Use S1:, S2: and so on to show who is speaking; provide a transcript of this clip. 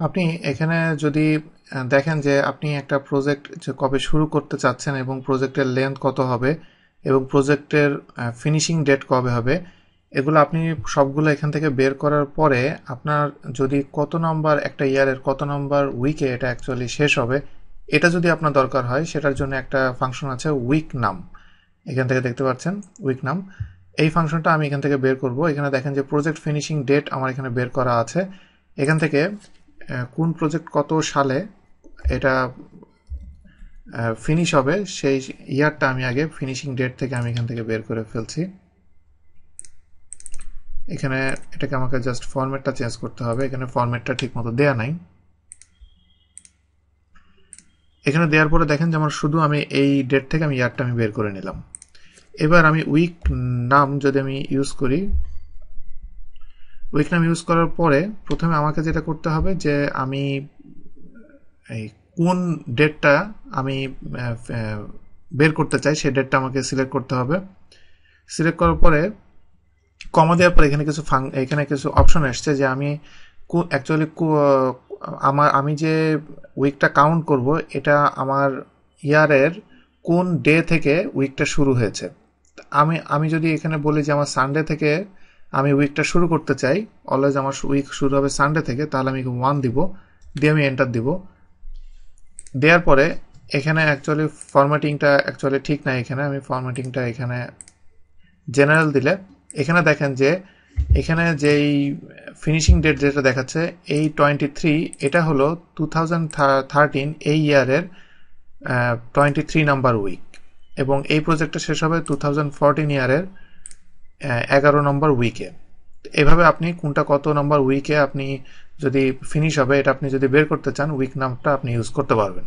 S1: আপনি এখানে যদি দেখেন যে আপনি একটা প্রজেক্ট যে কবে শুরু করতে চাচ্ছেন এবং প্রজেক্টের লেন্থ কত হবে এবং প্রজেক্টের ফিনিশিং ডেট কবে হবে, এগুলো আপনি সবগুলো এখান থেকে বের করার পরে আপনার যদি কত নম্বর একটা ইয়ারের কত নম্বর উইকে এটা অ্যাকচুয়ালি শেষ হবে, এটা যদি আপনার দরকার হয় সেটার জন্য একটা ফাংশন আছে উইক নাম। এখান থেকে দেখতে পাচ্ছেন উইক নাম। এই ফাংশনটা আমি এখান থেকে বের করব। এখানে দেখেন যে প্রজেক্ট ফিনিশিং ডেট আমার এখানে বের করা আছে। এখান থেকে কোন প্রজেক্ট কত সালে এটা ফিনিশ হবে সেই ইয়ারটা আমি আগে ফিনিশিং ডেট থেকে আমি এখান থেকে বের করে ফেলছি। এখানে এটাকে আমাকে জাস্ট ফরম্যাটটা চেঞ্জ করতে হবে। এখানে ফরম্যাটটা ঠিক মতো দেয়া নাই। এখানে দেওয়ার পরে দেখেন যে আমার শুধু আমি এই ডেট থেকে আমি ইয়ারটা আমি বের করে নিলাম। এবার আমি উইক নাম যদি আমি ইউজ করি, উইক নাম ইউজ করার পরে প্রথমে আমাকে যেটা করতে হবে যে আমি এই কোন ডেটটা আমি বের করতে চাই সেই ডেটটা আমাকে সিলেক্ট করতে হবে। সিলেক্ট করার পরে কমা দেওয়ার পরে এখানে কিছু অপশন আসছে যে আমি অ্যাকচুয়ালি আমি যে উইকটা কাউন্ট করব এটা আমার ইয়ারের কোন ডে থেকে উইকটা শুরু হয়েছে। আমি যদি এখানে বলি যে আমার সানডে থেকে আমি উইকটা শুরু করতে চাই, অলওয়েজ আমার উইক শুরু হবে সানডে থেকে, তাহলে আমি 1 দিব, দিয়ে আমি এন্টার দিব। দেওয়ার পরে এখানে অ্যাকচুয়ালি ফরম্যাটিংটা অ্যাকচুয়ালি ঠিক না। এখানে আমি ফরম্যাটিংটা এখানে জেনারেল দিলে এখানে দেখেন যে এখানে যেই ফিনিশিং ডেট যেটা দেখাচ্ছে এই 23, এটা হলো 2013 এই ইয়ারের 23 নাম্বার উইক, এবং এই প্রজেক্টটা শেষ হবে 2014 ইয়ারের 11 নম্বর উইকে। এভাবে আপনি কোনটা কত নম্বর উইকে আপনি যদি ফিনিশ হবে এটা আপনি যদি বের করতে চান, উইক নামটা আপনি ইউজ করতে পারবেন।